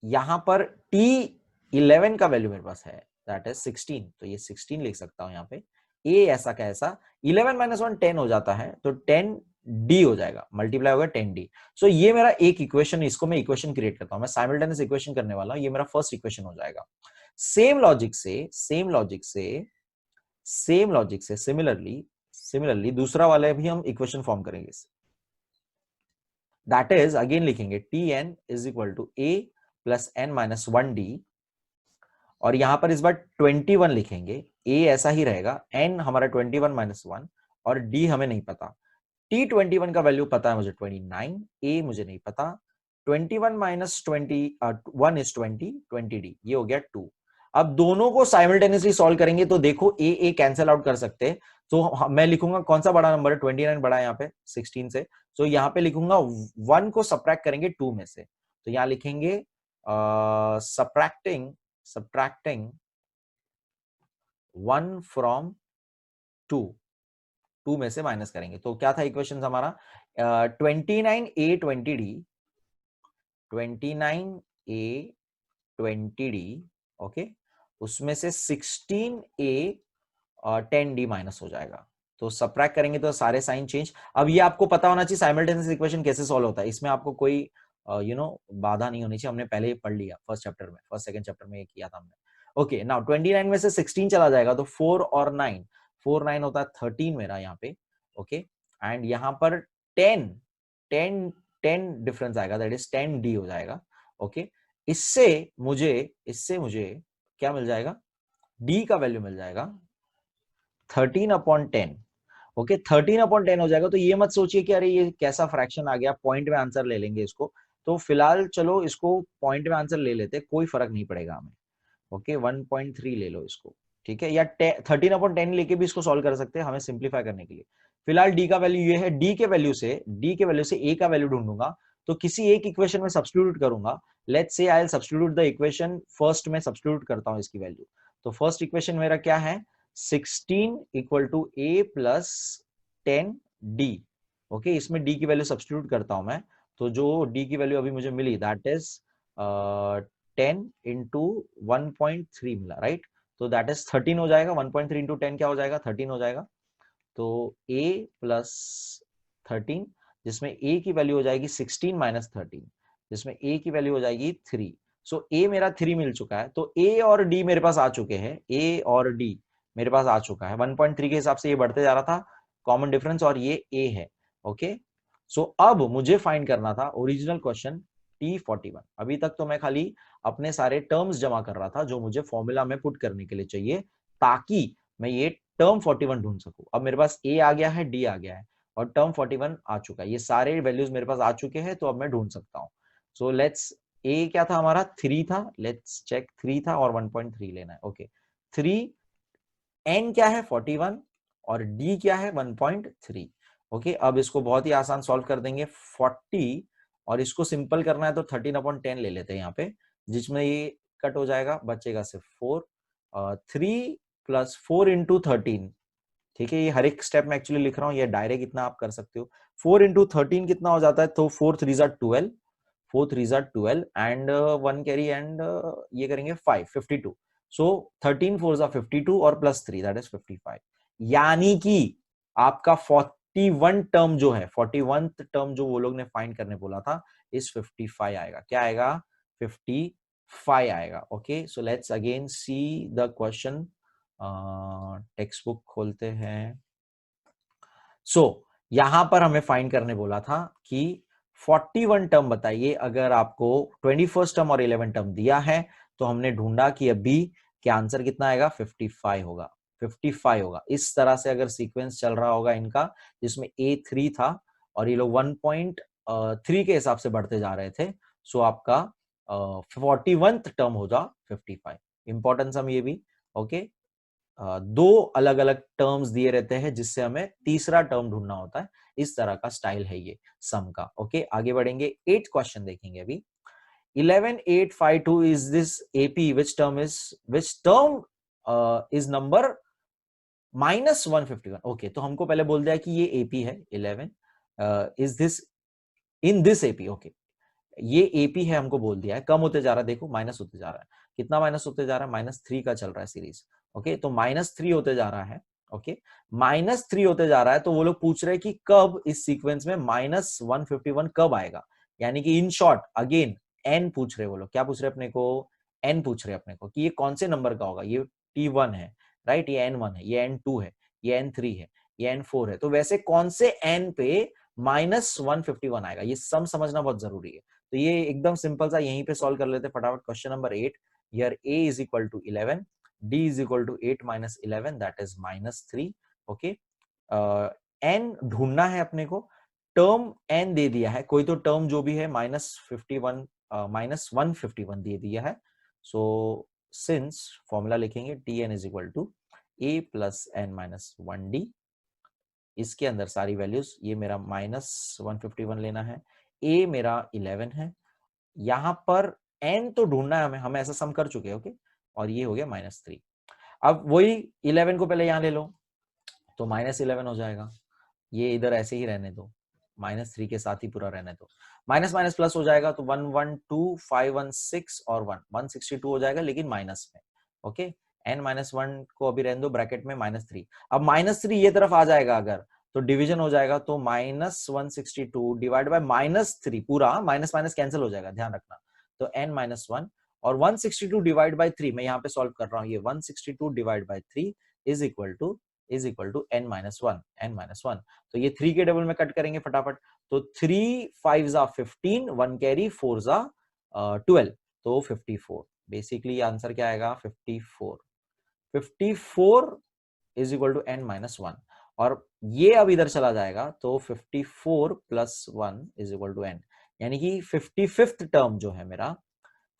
यहां पर T11 का वैल्यू मेरे पास है, दैट इज 16, तो ये 16 लिख सकता हूं यहाँ पे। a ऐसा का ऐसा 11 माइनस 1 10 हो जाता है, तो 10d हो जाएगा, मल्टीप्लाई होगा 10d। सो ये मेरा एक इक्वेशन, इसको मैं इक्वेशन क्रिएट करता हूं, मैं साइमल्टेनियस इक्वेशन करने वाला हूं, ये मेरा फर्स्ट इक्वेशन हो जाएगा। सेम लॉजिक से सिमिलरली दूसरा वाले भी हम इक्वेशन फॉर्म करेंगे। दैट इज अगेन लिखेंगे Tn is equal to a plus n minus 1d, और यहां पर इस बार 21 लिखेंगे, a ऐसा ही रहेगा, n हमारा 21 माइनस 1, और d हमें नहीं पता। T21 का वैल्यू पता है मुझे 29, a मुझे नहीं पता। 21 माइनस 1 इज 20, 20d, ये हो गया 2। अब दोनों को साइमल्टेनियसली सॉल्व करेंगे तो देखो a कैंसिल आउट कर सकते हैं, तो मैं लिखूंगा कौन सा बड़ा नंबर है, 29 बड़ा है यहाँ पे 16 से, तो यहाँ पे लिखूंगा 1 को सब्ट्रैक्ट करेंगे 2 में से, तो यहाँ लिखेंगे सब्ट्रैक्टिंग 1 फ्रॉम 2, 2 में से माइनस करेंगे। तो क्या था इक्वेशन हमारा? 29a 20d, 29a 20d, okay, उसमें से 16a 10d माइनस हो जाएगा। तो सब्ट्रैक्ट करेंगे तो सारे साइन चेंज। अब ये आपको पता होना चाहिए साइमल्टेनियस इक्वेशन कैसे सॉल्व होता है, इसमें आपको कोई बाधा नहीं होनी चाहिए, हमने पहले ही पढ़ लिया फर्स्ट चैप्टर में, फर्स्ट सेकंड चैप्टर में ये किया था हमने। ओके, नाउ 29 में से 16 चला जाएगा तो 4 और 9, 4 9 होता है 13 मेरा यहाँ पे। ओके, एंड यहाँ पर 10 10 10 डिफरेंस आएगा, दैट इज 10D हो जाएगा। ओके, इससे मुझे क्या मिल जाएगा, D का वैल्यू मिल जाएगा 13/10। ओके, 13/10 हो जाएगा। तो ये मत सोचिए कि अरे ये कैसा फ्रैक्शन आ गया, पॉइंट में आंसर ले लेंगे इसको। तो फिलहाल चलो इसको पॉइंट में आंसर ले लेते, कोई फर्क नहीं पड़ेगा हमें। ओके, 1.3 ले लो इसको, ठीक है, या 13/10 लेके भी इसको सॉल्व कर सकते हैं हमें सिंप्लीफाई करने के लिए। फिलहाल डी का वैल्यू ये है, डी के वैल्यू से ए का वैल्यू ढूंढूंगा, तो किसी एक इक्वेशन में सब्स्टिट्यूट करूंगा। Let's say I will substitute the equation, first में सब्स्टिट्यूट करता हूं इसकी वैल्यू। तो फर्स्ट इक्वेशन मेरा क्या है, 16 equal to a plus 10D। ओके, इसमें डी की वैल्यू सब्स्टिट्यूट करता हूं मैं, तो जो डी की वैल्यू अभी मुझे मिली दैट इज 10 इंटू 1.3 मिला, राइट। तो दैट इज 13 हो जाएगा, 1.3 इंटू 10 क्या हो जाएगा, 13 हो जाएगा। तो a प्लस 13, जिसमें a की वैल्यू हो जाएगी 16 माइनस 13, जिसमें a की वैल्यू हो जाएगी 3। सो a मेरा 3 मिल चुका है, तो a और d मेरे पास आ चुके हैं, a और d मेरे पास आ चुका है। 1.3 के हिसाब से ये बढ़ते जा रहा था, कॉमन डिफरेंस, और ये a है। ओके, सो अब मुझे फाइंड करना था ओरिजिनल क्वेश्चन T41। अभी तक तो मैं खाली अपने सारे टर्म्स जमा कर रहा था जो मुझे फॉर्मूला में पुट करने के लिए चाहिए, ताकि मैं ये टर्म 41 ढूंढ सकूं। अब मेरे पास a आ गया है, d आ गया है, और टर्म 41 आ चुका है, ये सारे वैल्यूज मेरे पास आ चुके हैं, तो अब मैं ढूंढ सकता हूं। सो लेट्स, a क्या था हमारा, 3 था, लेट्स चेक, 3 था और 1.3 लेना है। ओके, 3, n क्या है 41, और d क्या है 1.3। ओके, अब इसको बहुत ही आसान सॉल्व कर देंगे, 40 और इसको सिंपल करना है तो 13/10 ले लेते हैं यहाँ पे, जिसमें ये कट हो जाएगा, बचेगा सिर्फ 4। 3 प्लस 4 इंटू 13, ठीक है, ये हर एक स्टेप में एक्चुअली लिख रहा हूँ, ये डायरेक्ट इतना आप कर सकते हो। 4 इंटू 13 कितना हो जाता है, तो 4 3 12, 4 3 12 एंड 1 कैरी, एंड ये करेंगे 5, 52। सो 13 4 52 और प्लस 3 दैट इज 55। यानी कि आपका 41 टर्म जो है, 41 टर्म जो वो लोग ने फाइंड करने बोला था, इस 55 आएगा। क्या आएगा, 55 आएगा। Okay, so let's again see the question, text book खोलते हैं। सो यहां पर हमें फाइंड करने बोला था कि 41 टर्म बताइए, अगर आपको 21st टर्म और 11 टर्म दिया है, तो हमने ढूंढा कि अभी क्या आंसर कितना आएगा, 55 होगा, 55 होगा। इस तरह से अगर सीक्वेंस चल रहा होगा इनका, जिसमें a 3 था और ये लोग 1.3 के हिसाब से बढ़ते जा रहे थे, सो आपका 41 टर्म होगा 55। इंपॉर्टेंस हम ये भी, ओके, दो अलग अलग टर्म्स दिए रहते हैं जिससे हमें तीसरा टर्म ढूंढना होता है, इस तरह का स्टाइल है ये सम का। ओके, आगे बढ़ेंगे, 8 क्वेश्चन देखेंगे अभी। 11852 is this AP which term is number -151। Okay, तो हमको पहले बोल दिया कि ये एपी है 11, is this in this AP. Okay, ये एपी है, हमको बोल दिया है, कम होते जा रहा है, देखो माइनस होते जा रहा है, कितना माइनस होते जा रहा है, -3 का चल रहा है सीरीज। ओके, तो -3 होते जा रहा है। ओके, -3 होते जा रहा है, तो वो लोग पूछ रहे हैं कि कब इस सीक्वेंस में -151 कब आएगा, यानी कि इन शॉर्ट अगेन एन पूछ रहे, वो लोग क्या पूछ रहे अपने को, एन पूछ रहे अपने को कि ये कौन से नंबर का होगा, ये T1 है, राइट, ये N1 है, ये N2 है, ये N3 है, ये N4 है, तो वैसे कौन से N पे -151 आएगा, ये सम समझना बहुत जरूरी है। तो ये एकदम सिंपल सा यहीं पे सॉल्व कर लेते फटाफट। Question number 8, here a is equal to 11, d is equal to 8 minus 11 that is -3। Okay, n ढूंढना है अपने को, टर्म n दे दिया है, कोई तो टर्म जो भी है -151 दे दिया है। सो सिंस फॉर्मूला लिखेंगे tn is equal to a plus n minus 1d, इसके अंदर सारी वैल्यूज, ये मेरा -151 लेना है, a मेरा 11 है, यहां पर n तो ढूंढना है हमें, हम ऐसा सम कर चुके हैं। ओके, और ये हो गया -3। अब वही 11 को पहले यहां ले लो, तो -11 हो जाएगा, ये इधर ऐसे ही रहने दो, -3 के साथ ही पूरा रहने दो, माइनस माइनस प्लस हो जाएगा, तो 112 516 और 162 हो जाएगा, लेकिन माइनस में। ओके, n -1 को अभी रहने दो ब्रैकेट में, -3। अब -3 ये तरफ आ जाएगा अगर, तो डिवीजन हो जाएगा तो -162 डिवाइड बाय -3, पूरा माइनस माइनस कैंसिल हो जाएगा, ध्यान रखना। तो n-1 और 162 डिवाइड बाय 3, मैं यहाँ पे सॉल्व कर रहा हूँ, ये 162 divide by 3 is equal to n-1। तो ये 3 के डबल में कट करेंगे फटाफट, तो 3 5 15, 1 कैरी, 4 12, तो 54। बेसिकली आंसर क्या आएगा? 54। 54 इज इक्वल टू n-1, और ये अब इधर चला जाएगा तो 54 plus 1 is equal to n, यानी कि 55th टर्म जो है मेरा,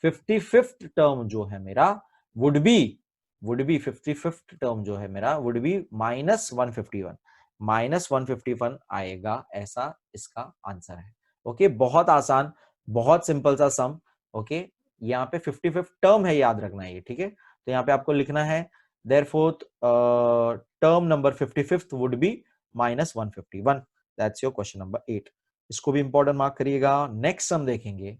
55th टर्म जो है मेरा वुड बी 55th टर्म जो है मेरा वुड बी -151 आएगा, ऐसा इसका आंसर है। ओके, बहुत आसान, बहुत सिंपल सा सम। ओके, यहाँ पे 55th टर्म है, याद रखना है ये, ठीक है। तो यहाँ पे आपको लिखना है therefore term number 55th would be -151। that's your question number 8। इसको भी इंपॉर्टेंट मार्क करिएगा। नेक्स्ट हम देखेंगे,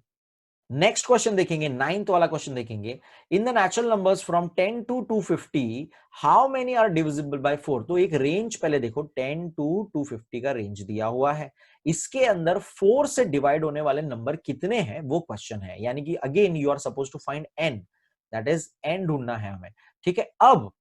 नेक्स्ट क्वेश्चन देखेंगे, 9th वाला क्वेश्चन देखेंगे। In the natural numbers from 10 to 250 how many are divisible by 4। तो एक रेंज पहले देखो, 10 to 250 का रेंज दिया हुआ है, इसके अंदर 4 से डिवाइड होने वाले नंबर कितने हैं वो क्वेश्चन है, यानी कि again you are suppose to find n, that is n ढूंढना है हमें, ठीक है। अब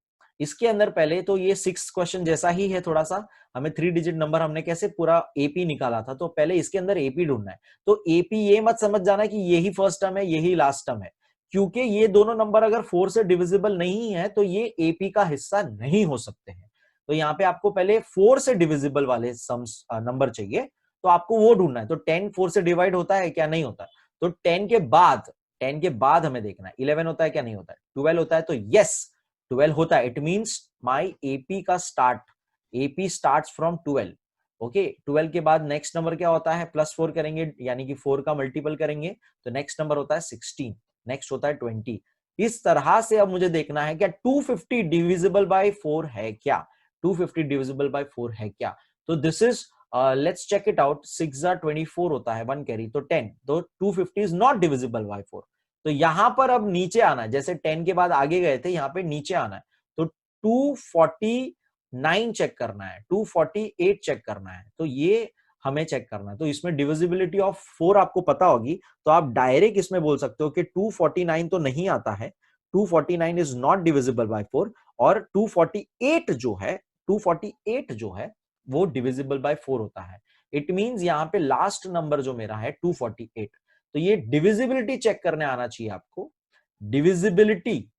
इसके अंदर पहले तो ये 6 क्वेश्चन जैसा ही है, थोड़ा सा हमें 3 डिजिट नंबर हमने कैसे पूरा एपी निकाला था, तो पहले इसके अंदर एपी ढूंढना है। तो एपी ये मत समझ जाना कि यही फर्स्ट टर्म है यही लास्ट टर्म है, क्योंकि ये दोनों नंबर अगर 4 से डिविजिबल नहीं है तो ये एपी का हिस्सा नहीं हो सकते हैं। तो यहाँ पे आपको पहले 4 से डिविजिबल वाले सम्स नंबर चाहिए, तो आपको वो ढूंढना है। तो 10 4 से डिवाइड होता है क्या? नहीं होता। तो 10 के बाद हमें देखना है 11 होता है क्या? नहीं होता है। 12 होता है तो यस 12 होता है, इट मींस माय एपी का start, AP starts from 12। Okay, 12 के बाद नेक्स्ट नंबर क्या होता है? +4 करेंगे, यानी कि 4 का मल्टीपल करेंगे तो नेक्स्ट नंबर होता है 16, नेक्स्ट होता है 20। इस तरह से अब मुझे देखना है क्या 250 डिविजिबल बाय 4 है क्या? 250 डिविजिबल बाय 4 है क्या? तो this is let's check it out. 6 24 होता है, 1 कैरी तो 10, तो 250 इज नॉट डिविजिबल बाय 4। तो यहां पर अब नीचे आना है, जैसे 10 के बाद आगे गए थे, यहां पे नीचे आना है। तो 249 चेक करना है, 248 चेक करना है, तो ये हमें चेक करना है। तो इसमें डिविजिबिलिटी ऑफ 4 आपको पता होगी, तो आप डायरेक्ट इसमें बोल सकते हो कि 249 तो नहीं आता है, 249 इज नॉट डिविजिबल बाय 4, और 248 जो है वो डिविजिबल बाय 4 होता है। इट मींस यहां पे लास्ट नंबर जो मेरा है 248। तो ये डिविजिबिलिटी चेक करने आना चाहिए आपको, डिविजिबिलिटी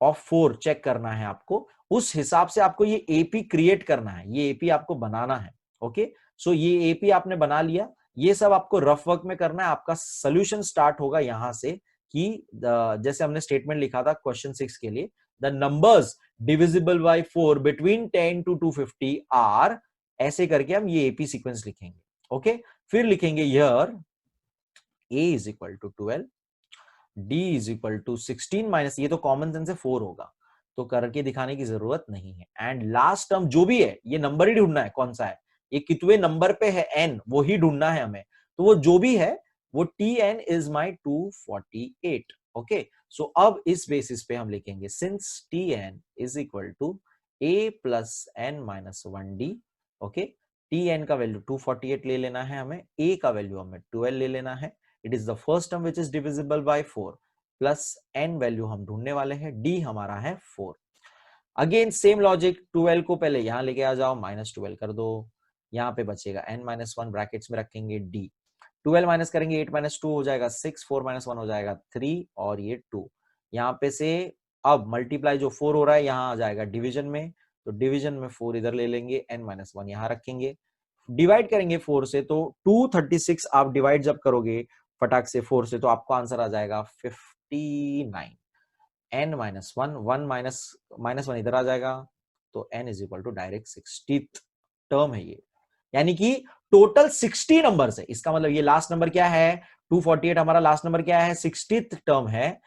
ऑफ 4 चेक करना है आपको, उस हिसाब से आपको ये एपी क्रिएट करना है, ये एपी आपको बनाना है। ओके, सो ये एपी आपने बना लिया, ये सब आपको रफ वर्क में करना है। आपका सोल्यूशन स्टार्ट होगा यहां से कि जैसे हमने स्टेटमेंट लिखा था क्वेश्चन 6 के लिए, the numbers divisible by 4 between 10 to 250 are, ऐसे करके हम ये एपी सीक्वेंस लिखेंगे। ओके, फिर लिखेंगे here a is equal to 12, d is equal to 16 minus, ये तो कॉमन सेंस से 4 होगा तो करके दिखाने की जरूरत नहीं है। एंड लास्ट टर्म जो भी है, ये नंबर ही ढूंढना है कौन सा है, ये कितवे नंबर पे है n, वो ही ढूंढना है हमें। तो वो जो भी है वो tn is my 248। Okay, so अब इस बेसिस पे हम लिखेंगे since tn is equal to a plus n minus 1d। Okay, tn का वैल्यू 248 ले लेना है हमें, a का वैल्यू हमें 12 ले लेना है। It is the first term which is divisible by 4, plus n value हम ढूंढने वाले हैं, d हमारा है 4। अगेन सेम लॉजिक, 12 को पहले यहां लेके आ जाओ, -12 कर दो, यहाँ पे बचेगा n-1, ब्रैकेट्स में रखेंगे d, 12 माइनस करेंगे 8 - 2 हो जाएगा 6, 4 - 1 हो जाएगा 3, और ये 2 यहाँ पे से। अब मल्टीप्लाई जो 4 हो रहा है यहाँ आ जाएगा डिवीजन में, तो डिवीजन में 4 इधर ले लेंगे, n-1 यहाँ रखेंगे, डिवाइड करेंगे 4 से, तो 236 आप डिवाइड जब करोगे फटाक से 4 से, तो आपको आंसर आ जाएगा 59। n-1, 1 माइनस 1 इधर आ जाएगा, तो n is equal to direct 60th term है ये, यानी कि टोटल 60 नंबर है। इसका मतलब ये लास्ट नंबर क्या है, 248 हमारा लास्ट नंबर क्या है, 60th टर्म है,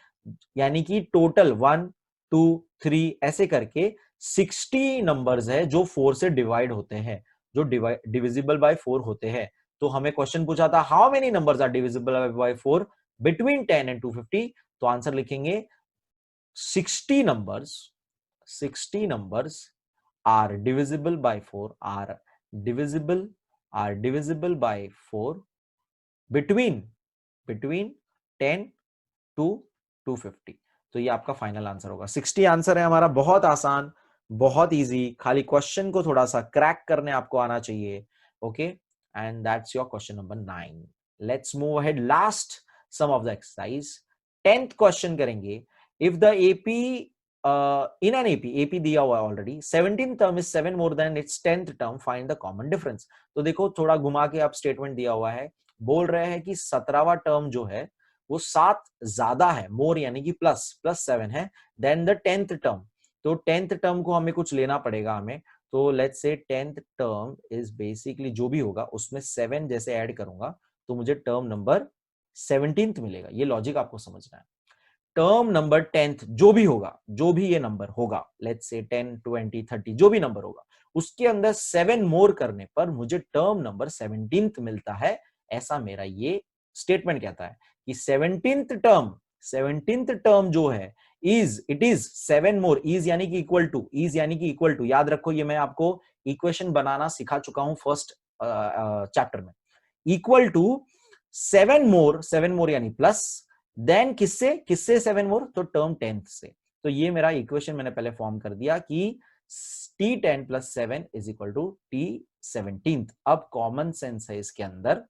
यानी कि टोटल 1 2 3 ऐसे करके 60 नंबर्स है जो 4 से डिवाइड होते हैं, जो डिविजिबल बाय 4 होते हैं। तो हमें क्वेश्चन पूछा था how many numbers are divisible by 4 between 10 and 250, तो आंसर लिखेंगे 60 numbers, 60 numbers are divisible by 4 are divisible by 4 between 10 to 250। तो ये आपका फाइनल आंसर होगा। 60 आंसर है हमारा। बहुत आसान, बहुत इजी, खाली क्वेश्चन को थोड़ा सा क्रैक करने आपको आना चाहिए। Okay, and that's your question number 9। Let's move ahead, last sum of the exercise. 10th question करेंगे। If the AP in an AP दिया हुआ है already, 17th term is 7 more than its 10th term, find the common difference. तो देखो थोड़ा घुमा के आप स्टेटमेंट दिया हुआ है, बोल रहे हैं कि 17वां टर्म जो है वो 7 ज्यादा है, मोर यानी कि प्लस 7 है देन द 10th टर्म। तो 10th टर्म को हमें कुछ लेना पड़ेगा हमें। तो let's say 10th term is basically जो भी होगा उसमें 7 जैसे ऐड करूंगा तो मुझे टर्म नंबर 17th मिलेगा। ये लॉजिक आपको समझना है। टर्म नंबर 10th जो भी होगा, जो भी ये नंबर होगा, लेट्स से 10, 20, 30 जो भी नंबर होगा, उसके अंदर 7 मोर करने पर मुझे टर्म नंबर 17th मिलता है। ऐसा मेरा ये स्टेटमेंट कहता है कि 17th टर्म जो है इट इज 7 मोर, इज यानी कि इक्वल टू, याद रखो ये मैं आपको इक्वेशन बनाना सिखा चुका हूं फर्स्ट चैप्टर में। इक्वल टू 7 मोर यानी प्लस, देन किससे 7 मोर, तो टर्म 10th से। तो ये मेरा इक्वेशन मैंने पहले फॉर्म कर दिया कि T10 + 7 is equal to T17। अब कॉमन सेंस है इसके अंदर,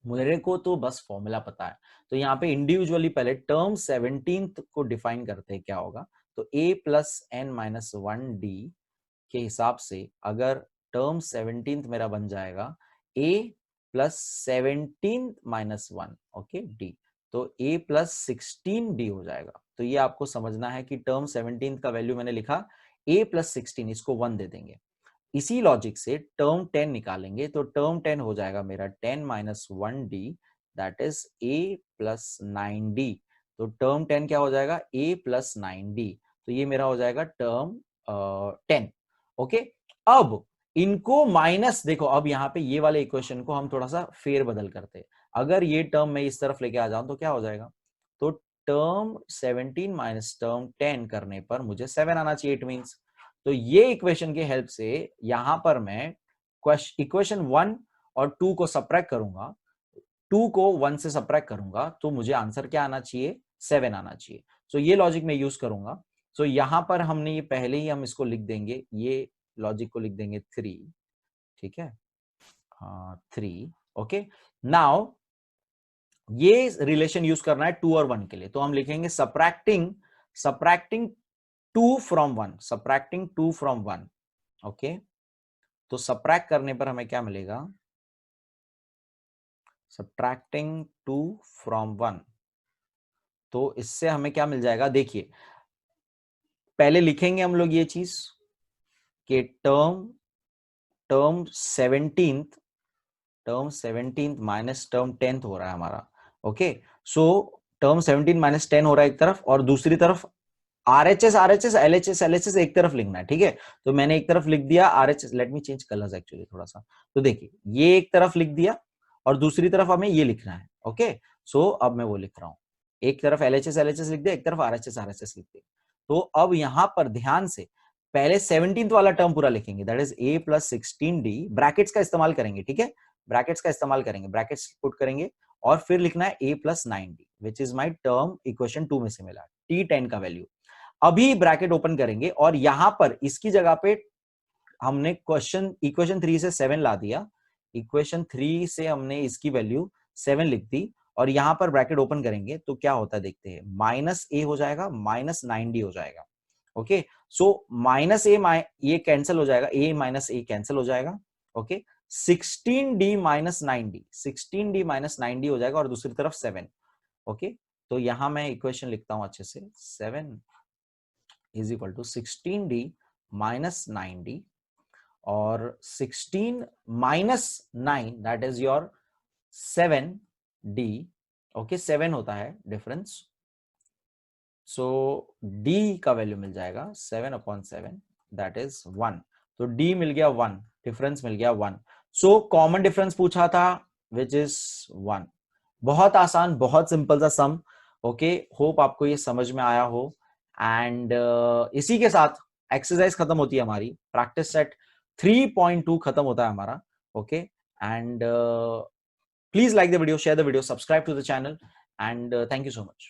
मेरे को तो बस फॉर्मूला पता है। तो यहाँ पे इंडिविजुअली पहले टर्म 17th को डिफाइन करते हैं, क्या होगा। तो a + n - 1d के हिसाब से अगर टर्म 17th मेरा बन जाएगा a + 17 - 1, ओके d, तो a + 16d हो जाएगा। तो ये आपको समझना है कि टर्म 17th का वैल्यू मैंने लिखा a + 16, इसको 1 दे देंगे। इसी लॉजिक से टर्म 10 निकालेंगे तो टर्म 10 हो जाएगा मेरा 10 - 1d, that is a + 9d। तो टर्म 10 क्या हो जाएगा, a + 9d। तो ये मेरा हो जाएगा टर्म 10। ओके, अब इनको माइनस, देखो अब यहाँ पे ये वाले इक्वेशन को हम थोड़ा सा फेर बदल करते हैं। अगर ये टर्म मैं इस तरफ लेके आ जाऊं तो क्या हो जाएगा, तो टर्म 17 माइनस टर्म 10 करने पर मुझे 7 आना चाहिए, इट मींस। तो ये इक्वेशन के हेल्प से यहां पर मैं इक्वेशन 1 और 2 को सब्ट्रैक्ट करूंगा, 2 को 1 से सब्ट्रैक्ट करूंगा तो मुझे आंसर क्या आना चाहिए, 7 आना चाहिए। सो ये लॉजिक मैं यूज करूंगा। सो यहां पर हमने ये पहले ही हम इसको लिख देंगे, ये लॉजिक को लिख देंगे 3, ठीक है, 3। ओके, नाउ ये रिलेशन यूज करना है 2 और 1 के लिए, तो हम लिखेंगे सब्ट्रैक्टिंग 2 फ्रॉम 1, ओके। तो सब्ट्रैक्ट करने पर हमें क्या मिलेगा, सब्ट्रैक्टिंग 2 फ्रॉम 1, तो इससे हमें क्या मिल जाएगा, देखिए पहले लिखेंगे हम लोग ये चीज कि term 17th minus term 10th हो रहा है हमारा। ओके, सो टर्म 17 माइनस 10 हो रहा है एक तरफ, और दूसरी तरफ RHS LHS एक तरफ लिखना है, ठीक है। तो मैंने एक तरफ लिख दिया RHS, let me change colours actually थोड़ा सा। तो देखिए ये एक तरफ लिख दिया और दूसरी तरफ हमें ये लिखना है। ओके, सो अब मैं वो लिख रहा हूं, एक तरफ LHS लिख दिया, एक तरफ RHS लिख दिया। तो अब यहां पर ध्यान से पहले 17th वाला टर्म पूरा लिखेंगे, that is a + 16d, brackets का इस्तेमाल करेंगे, ठीक है, ब्रैकेट्स का इस्तेमाल करेंगे, ब्रैकेट्स पुट करेंगे और फिर लिखना है a + 9d, which is my term equation 2 में से मिला T10 का वैल्यू। अभी ब्रैकेट ओपन करेंगे और यहां पर इसकी जगह पे हमने इक्वेशन 3 से 7 ला दिया, इक्वेशन 3 से हमने इसकी वैल्यू 7 लिख दी और यहां पर ब्रैकेट ओपन करेंगे तो क्या होता है देखते हैं, -a हो जाएगा, -9d हो जाएगा। ओके, सो -a ये कैंसिल हो जाएगा, a - a कैंसिल हो जाएगा। Okay, 16d - 9d, 16d - 9d हो जाएगा और दूसरी तरफ 7। ओके, तो यहां मैं इक्वेशन लिखता हूं अच्छे से, 7 is equal to 16d - 9d, और 16 - 9 that is your 7d। Okay, 7 होता है डिफरेंस, सो d का वैल्यू मिल जाएगा 7/7, दैट इज 1। तो d मिल गया 1, डिफरेंस मिल गया 1। सो कॉमन डिफरेंस पूछा था विच इज 1। बहुत आसान, बहुत सिंपल सा सम। ओके, होप आपको ये समझ में आया हो। एंड इसी के साथ एक्सरसाइज खत्म होती है हमारी। प्रैक्टिस सेट 3.2 खत्म होता है हमारा. Okay, and please like the video, share the video, subscribe to the channel, and thank you so much.